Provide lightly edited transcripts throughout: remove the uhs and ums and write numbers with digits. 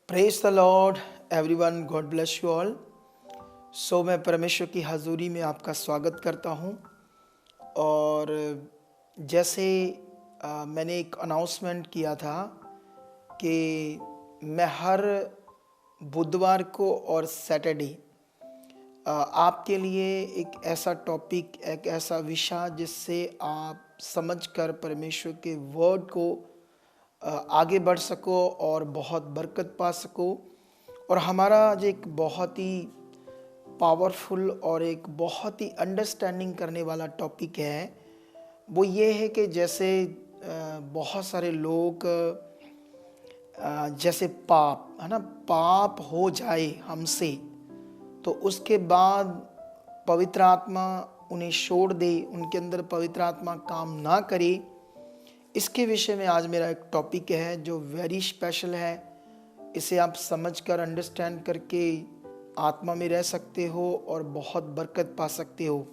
Praise the Lord everyone, God bless you all. मैं परमेश्वर की हजूरी में आपका स्वागत करता हूं। और जैसे मैंने एक अनाउंसमेंट किया था कि मैं हर बुधवार को और सैटरडे आपके लिए एक ऐसा टॉपिक, एक ऐसा विषय जिससे आप समझकर परमेश्वर के वर्ड को आगे बढ़ सको और बहुत बरकत पा सको। और हमारा आज एक बहुत ही पावरफुल और एक बहुत ही अंडरस्टैंडिंग करने वाला टॉपिक है। वो ये है कि जैसे बहुत सारे लोग जैसे पाप है ना, पाप हो जाए हमसे तो उसके बाद पवित्र आत्मा उन्हें छोड़ दे, उनके अंदर पवित्र आत्मा काम ना करे। इसके विषय में आज मेरा एक टॉपिक है जो वेरी स्पेशल है। इसे आप समझकर अंडरस्टैंड करके आत्मा में रह सकते हो और बहुत बरकत पा सकते हो।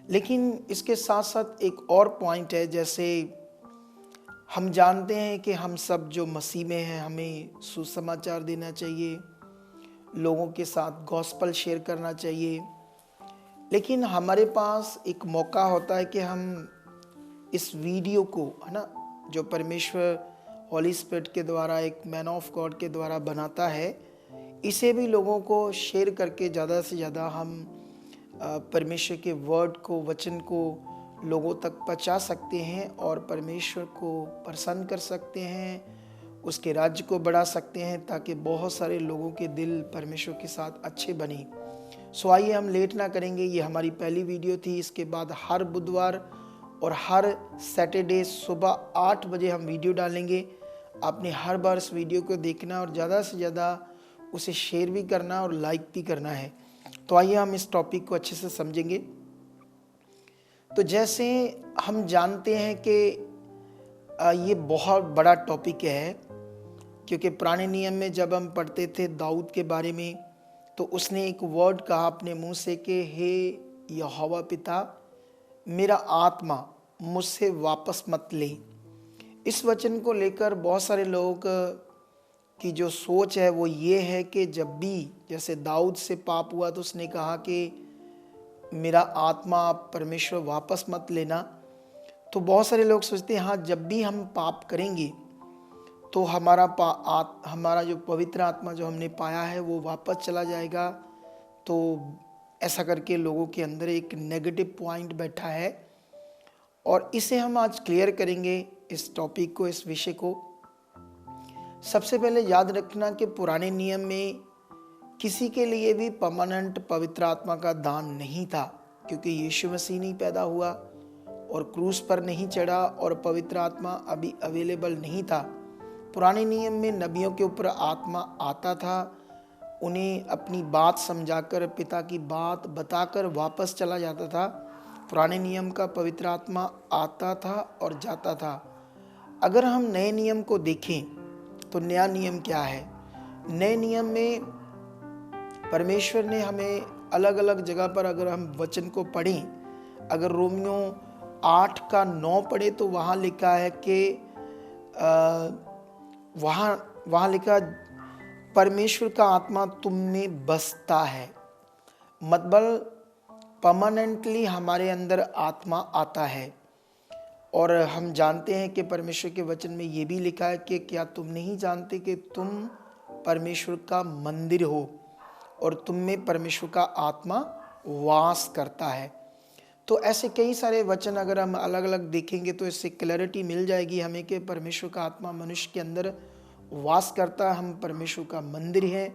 लेकिन इसके साथ साथ एक और पॉइंट है, जैसे हम जानते हैं कि हम सब जो मसीह में हैं, हमें सुसमाचार देना चाहिए, लोगों के साथ गॉस्पल शेयर करना चाहिए। लेकिन हमारे पास एक मौका होता है कि हम इस वीडियो को, है ना, जो परमेश्वर हॉली स्पिरिट के द्वारा, एक मैन ऑफ गॉड के द्वारा बनाता है, इसे भी लोगों को शेयर करके ज़्यादा से ज़्यादा हम परमेश्वर के वर्ड को, वचन को लोगों तक पहुंचा सकते हैं और परमेश्वर को प्रसन्न कर सकते हैं, उसके राज्य को बढ़ा सकते हैं, ताकि बहुत सारे लोगों के दिल परमेश्वर के साथ अच्छे बने। आइए हम लेट ना करेंगे। ये हमारी पहली वीडियो थी। इसके बाद हर बुधवार और हर सैटरडे सुबह 8 बजे हम वीडियो डालेंगे। आपने हर बार इस वीडियो को देखना और ज़्यादा से ज़्यादा उसे शेयर भी करना और लाइक भी करना है। तो आइए हम इस टॉपिक को अच्छे से समझेंगे। तो जैसे हम जानते हैं कि ये बहुत बड़ा टॉपिक है, क्योंकि पुराने नियम में जब हम पढ़ते थे दाऊद के बारे में, तो उसने एक वर्ड कहा अपने मुंह से कि हे यहोवा पिता, मेरा आत्मा मुझसे वापस मत ले। इस वचन को लेकर बहुत सारे लोग की जो सोच है वो ये है कि जब भी जैसे दाऊद से पाप हुआ तो उसने कहा कि मेरा आत्मा परमेश्वर वापस मत लेना। तो बहुत सारे लोग सोचते हैं हाँ, जब भी हम पाप करेंगे तो हमारा जो पवित्र आत्मा जो हमने पाया है वो वापस चला जाएगा। तो ऐसा करके लोगों के अंदर एक नेगेटिव पॉइंट बैठा है, और इसे हम आज क्लियर करेंगे, इस टॉपिक को, इस विषय को। सबसे पहले याद रखना कि पुराने नियम में किसी के लिए भी परमानेंट पवित्र आत्मा का दान नहीं था, क्योंकि यीशु मसीह नहीं पैदा हुआ और क्रूस पर नहीं चढ़ा और पवित्र आत्मा अभी अवेलेबल नहीं था। पुराने नियम में नबियों के ऊपर आत्मा आता था, उन्हें अपनी बात समझाकर, पिता की बात बताकर वापस चला जाता था। पुराने नियम का पवित्र आत्मा आता था और जाता था। अगर हम नए नियम को देखें तो नया नियम क्या है? नए नियम में परमेश्वर ने हमें अलग अलग जगह पर, अगर हम वचन को पढ़ें, अगर रोमियो 8:9 पढ़े तो वहाँ लिखा है कि वहाँ लिखा परमेश्वर का आत्मा तुम में बसता है। मतलब परमानेंटली हमारे अंदर आत्मा आता है। और हम जानते हैं कि परमेश्वर के वचन में ये भी लिखा है कि क्या तुम नहीं जानते कि तुम परमेश्वर का मंदिर हो और तुम में परमेश्वर का आत्मा वास करता है। तो ऐसे कई सारे वचन अगर हम अलग अलग देखेंगे तो इससे क्लैरिटी मिल जाएगी हमें कि परमेश्वर का आत्मा मनुष्य के अंदर वास करता है, हम परमेश्वर का मंदिर है।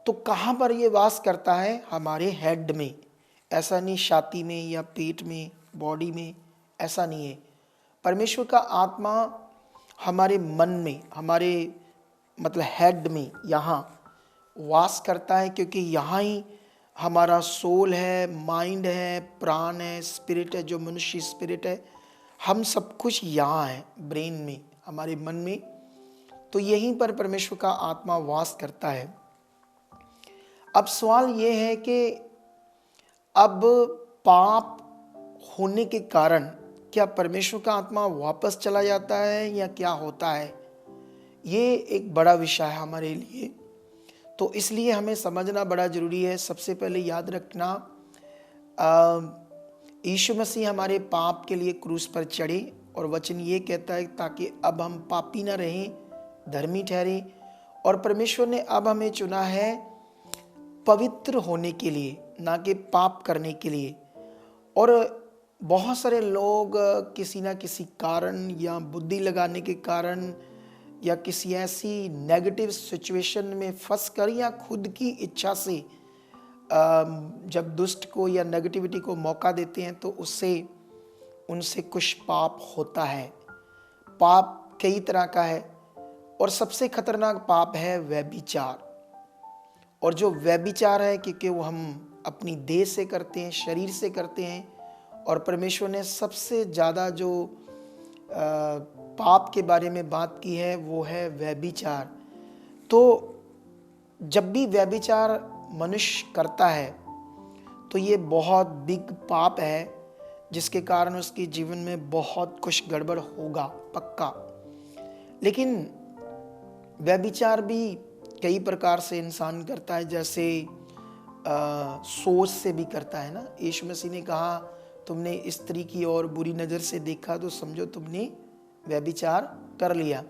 तो कहाँ पर ये वास करता है? हमारे हेड में। ऐसा नहीं छाती में या पेट में, बॉडी में, ऐसा नहीं है। परमेश्वर का आत्मा हमारे मन में, हमारे मतलब हेड में, यहाँ वास करता है, क्योंकि यहाँ ही हमारा सोल है, माइंड है, प्राण है, स्पिरिट है, जो मनुष्य स्पिरिट है, हम सब कुछ यहाँ है, ब्रेन में, हमारे मन में। तो यहीं पर परमेश्वर का आत्मा वास करता है। अब सवाल ये है कि अब पाप होने के कारण क्या परमेश्वर का आत्मा वापस चला जाता है या क्या होता है? ये एक बड़ा विषय है हमारे लिए। तो इसलिए हमें समझना बड़ा ज़रूरी है। सबसे पहले याद रखना, यीशु मसीह हमारे पाप के लिए क्रूस पर चढ़े और वचन ये कहता है ताकि अब हम पापी ना रहें, धर्मी ठहरे। और परमेश्वर ने अब हमें चुना है पवित्र होने के लिए, ना कि पाप करने के लिए। और बहुत सारे लोग किसी ना किसी कारण या बुद्धि लगाने के कारण या किसी ऐसी नेगेटिव सिचुएशन में फंस कर या खुद की इच्छा से जब दुष्ट को या नेगेटिविटी को मौका देते हैं तो उससे उनसे कुछ पाप होता है। पाप कई तरह का है और सबसे खतरनाक पाप है व्यभिचार। और जो व्यभिचार है क्योंकि वो हम अपनी देह से करते हैं, शरीर से करते हैं। और परमेश्वर ने सबसे ज़्यादा जो पाप के बारे में बात की है वो है व्यभिचार। तो जब भी व्यभिचार मनुष्य करता है तो ये बहुत बिग पाप है, जिसके कारण उसके जीवन में बहुत कुछ गड़बड़ होगा पक्का। लेकिन व्यभिचार भी कई प्रकार से इंसान करता है, जैसे सोच से भी करता है ना। यीशु मसीह ने कहा तुमने स्त्री की ओर बुरी नज़र से देखा तो समझो तुमने व्यभिचार कर लिया।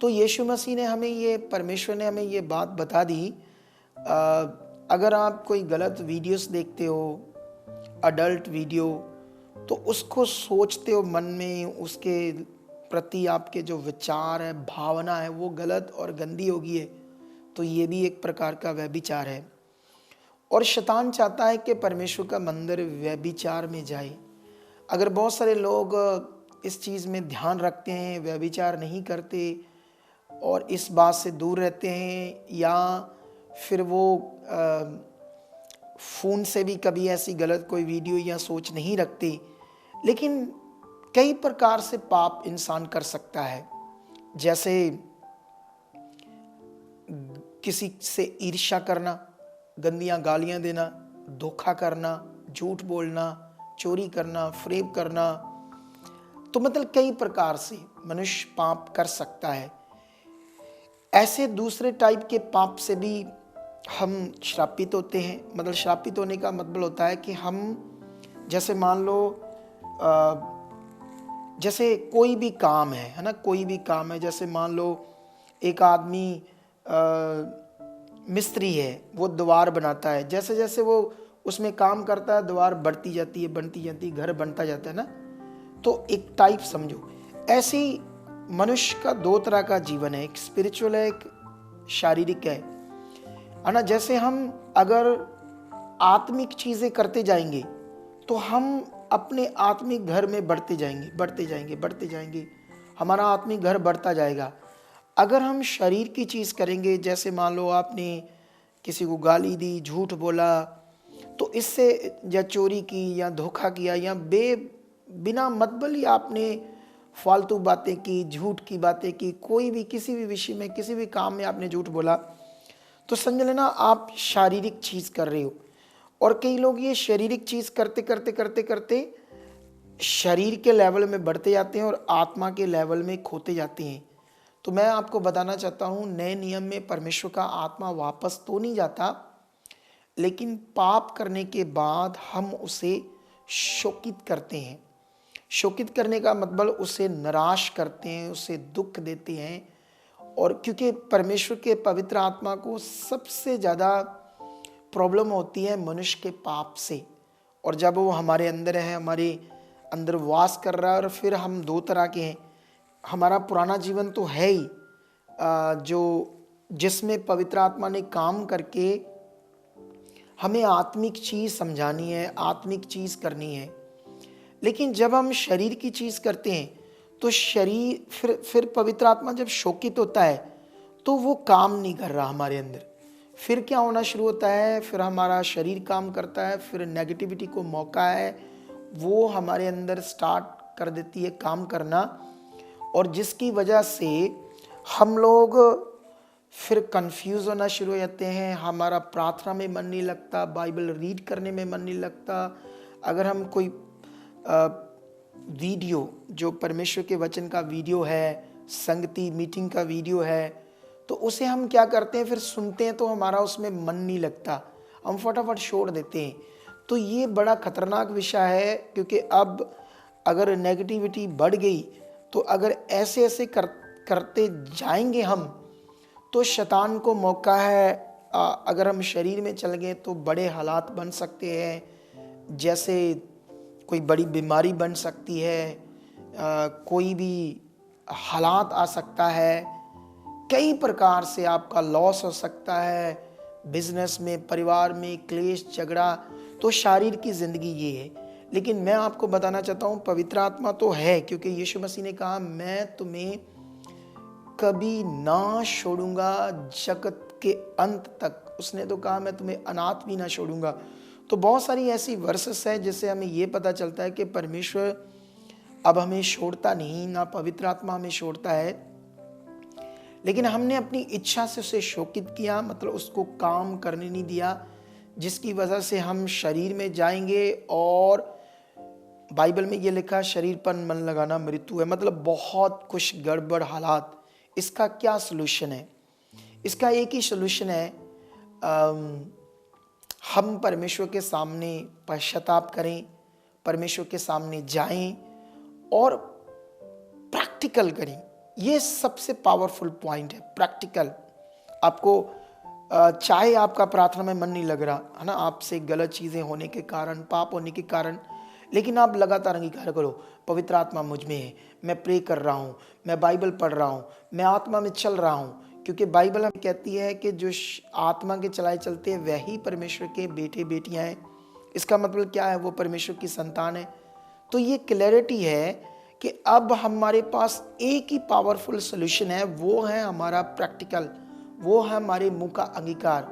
तो यीशु मसीह ने हमें ये, परमेश्वर ने हमें ये बात बता दी। अगर आप कोई गलत वीडियोस देखते हो, अडल्ट वीडियो, तो उसको सोचते हो मन में, उसके प्रति आपके जो विचार है, भावना है, वो गलत और गंदी होगी है, तो ये भी एक प्रकार का व्यभिचार है। और शैतान चाहता है कि परमेश्वर का मंदिर व्यभिचार में जाए। अगर बहुत सारे लोग इस चीज़ में ध्यान रखते हैं, व्यभिचार नहीं करते और इस बात से दूर रहते हैं, या फिर वो फ़ोन से भी कभी ऐसी गलत कोई वीडियो या सोच नहीं रखते, लेकिन कई प्रकार से पाप इंसान कर सकता है। जैसे किसी से ईर्ष्या करना, गंदियां गालियां देना, धोखा करना, झूठ बोलना, चोरी करना, फ्रेब करना। तो मतलब कई प्रकार से मनुष्य पाप कर सकता है। ऐसे दूसरे टाइप के पाप से भी हम श्रापित होते हैं। मतलब श्रापित होने का मतलब होता है कि हम, जैसे मान लो जैसे कोई भी काम है ना, कोई भी काम है, जैसे मान लो एक आदमी मिस्त्री है, वो द्वार बनाता है। जैसे जैसे वो उसमें काम करता है, द्वार बढ़ती जाती है, बनती जाती है, घर बनता जाता है ना। तो एक टाइप समझो। ऐसे ही मनुष्य का दो तरह का जीवन है, एक स्पिरिचुअल है, एक शारीरिक है ना। जैसे हम अगर आत्मिक चीज़ें करते जाएंगे तो हम अपने आत्मिक घर में बढ़ते जाएंगे, बढ़ते जाएंगे, बढ़ते जाएंगे, हमारा आत्मिक घर बढ़ता जाएगा। अगर हम शरीर की चीज़ करेंगे, जैसे मान लो आपने किसी को गाली दी, झूठ बोला, तो इससे या चोरी की या धोखा किया या बिना मतलब ही आपने फालतू बातें की, झूठ की बातें की, कोई भी किसी भी विषय में, किसी भी काम में आपने झूठ बोला, तो समझ लेना आप शारीरिक चीज़ कर रहे हो। और कई लोग ये शारीरिक चीज़ करते करते करते करते शरीर के लेवल में बढ़ते जाते हैं और आत्मा के लेवल में खोते जाते हैं। तो मैं आपको बताना चाहता हूँ, नए नियम में परमेश्वर का आत्मा वापस तो नहीं जाता, लेकिन पाप करने के बाद हम उसे शोकित करते हैं। शोकित करने का मतलब उसे निराश करते हैं, उसे दुख देते हैं। और क्योंकि परमेश्वर के पवित्र आत्मा को सबसे ज़्यादा प्रॉब्लम होती है मनुष्य के पाप से। और जब वो हमारे अंदर है, हमारे अंदर वास कर रहा है, और फिर हम दो तरह के हैं। हमारा पुराना जीवन तो है ही, जो जिसमें पवित्र आत्मा ने काम करके हमें आत्मिक चीज़ समझानी है, आत्मिक चीज़ करनी है। लेकिन जब हम शरीर की चीज़ करते हैं तो शरीर फिर पवित्र आत्मा जब शोकित होता है तो वो काम नहीं कर रहा हमारे अंदर। फिर क्या होना शुरू होता है, फिर हमारा शरीर काम करता है, फिर नेगेटिविटी को मौका है, वो हमारे अंदर स्टार्ट कर देती है काम करना। और जिसकी वजह से हम लोग फिर कंफ्यूज होना शुरू हो जाते हैं। हमारा प्रार्थना में मन नहीं लगता, बाइबल रीड करने में मन नहीं लगता। अगर हम कोई वीडियो, जो परमेश्वर के वचन का वीडियो है, संगति मीटिंग का वीडियो है, तो उसे हम क्या करते हैं, फिर सुनते हैं तो हमारा उसमें मन नहीं लगता, हम फटाफट छोड़ देते हैं। तो ये बड़ा खतरनाक विषय है, क्योंकि अब अगर नेगेटिविटी बढ़ गई तो अगर ऐसे ऐसे करते जाएंगे हम, तो शैतान को मौका है। अगर हम शरीर में चल गए तो बड़े हालात बन सकते हैं, जैसे कोई बड़ी बीमारी बन सकती है, कोई भी हालात आ सकता है, कई प्रकार से आपका लॉस हो सकता है, बिजनेस में, परिवार में क्लेश झगड़ा। तो शारीर की ज़िंदगी ये है। लेकिन मैं आपको बताना चाहता हूँ, पवित्र आत्मा तो है, क्योंकि यीशु मसीह ने कहा मैं तुम्हें कभी ना छोड़ूंगा जगत के अंत तक। उसने तो कहा मैं तुम्हें अनाथ भी ना छोड़ूंगा। तो बहुत सारी ऐसी वर्सेस है जिससे हमें ये पता चलता है कि परमेश्वर अब हमें छोड़ता नहीं, ना पवित्र आत्मा हमें छोड़ता है, लेकिन हमने अपनी इच्छा से उसे शोकित किया, मतलब उसको काम करने नहीं दिया, जिसकी वजह से हम शरीर में जाएंगे। और बाइबल में ये लिखा, शरीर पर मन लगाना मृत्यु है, मतलब बहुत कुछ गड़बड़ हालात। इसका क्या सलूशन है? इसका एक ही सलूशन है, हम परमेश्वर के सामने पश्चाताप करें, परमेश्वर के सामने जाएं और प्रैक्टिकल करें। ये सबसे पावरफुल पॉइंट है, प्रैक्टिकल। आपको चाहे आपका प्रार्थना में मन नहीं लग रहा है ना, आपसे गलत चीज़ें होने के कारण, पाप होने के कारण, लेकिन आप लगातार अंगीकार करो, पवित्र आत्मा मुझ में है, मैं प्रे कर रहा हूँ, मैं बाइबल पढ़ रहा हूँ, मैं आत्मा में चल रहा हूँ। क्योंकि बाइबल हमें कहती है कि जो आत्मा के चलाए चलते हैं वही परमेश्वर के बेटे बेटियाँ हैं। इसका मतलब क्या है? वो परमेश्वर की संतान है। तो ये क्लैरिटी है कि अब हमारे पास एक ही पावरफुल सोल्यूशन है, वो है हमारा प्रैक्टिकल, वो है हमारे मुंह का अंगीकार,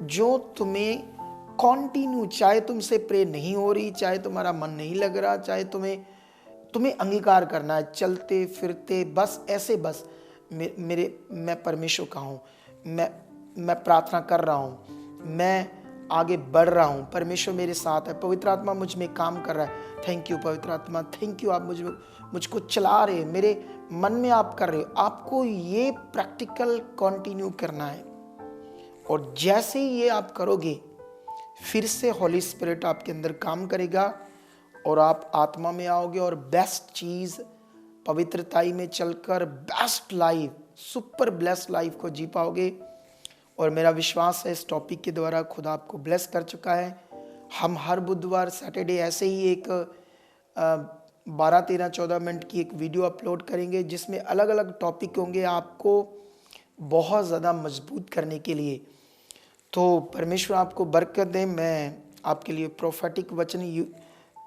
जो तुम्हें कॉन्टिन्यू, चाहे तुमसे प्रे नहीं हो रही, चाहे तुम्हारा मन नहीं लग रहा, चाहे तुम्हें अंगीकार करना है, चलते फिरते बस ऐसे, बस मैं परमेश्वर का हूँ, मैं प्रार्थना कर रहा हूँ, मैं आगे बढ़ रहा हूँ, परमेश्वर मेरे साथ है, पवित्र आत्मा मुझ में काम कर रहा है। थैंक यू पवित्र आत्मा, थैंक यू, आप मुझको चला रहे, मेरे मन में आप कर रहे हो। आपको ये प्रैक्टिकल कंटिन्यू करना है, और जैसे ही ये आप करोगे, फिर से होली स्पिरिट आपके अंदर काम करेगा और आप आत्मा में आओगे और बेस्ट चीज़, पवित्रताई में चलकर best life, super blessed life को जी पाओगे। और मेरा विश्वास है इस टॉपिक के द्वारा खुदा आपको ब्लेस कर चुका है। हम हर बुधवार सैटरडे ऐसे ही एक 12-13-14 मिनट की एक वीडियो अपलोड करेंगे, जिसमें अलग अलग टॉपिक होंगे आपको बहुत ज़्यादा मजबूत करने के लिए। तो परमेश्वर आपको बरकत दे। मैं आपके लिए प्रोफेटिक वचन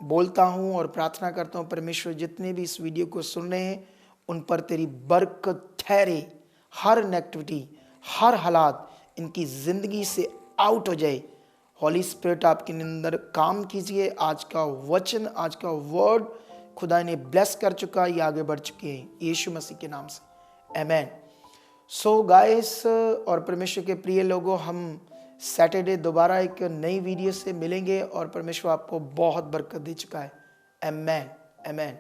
बोलता हूँ और प्रार्थना करता हूँ, परमेश्वर जितने भी इस वीडियो को सुन रहे हैं उन पर तेरी बरकत ठहरे, हर नेगेटिविटी, हर हालात इनकी ज़िंदगी से आउट हो जाए। हॉली स्पिरिट आपके अंदर काम कीजिए। आज का वचन, आज का वर्ड खुदा ने ब्लेस कर चुका, ये आगे बढ़ चुके हैं यीशु मसीह के नाम से, आमेन। सो गाइस और परमेश्वर के प्रिय लोगों, हम सैटरडे दोबारा एक नई वीडियो से मिलेंगे और परमेश्वर आपको बहुत बरकत दे चुका है। आमेन, आमेन।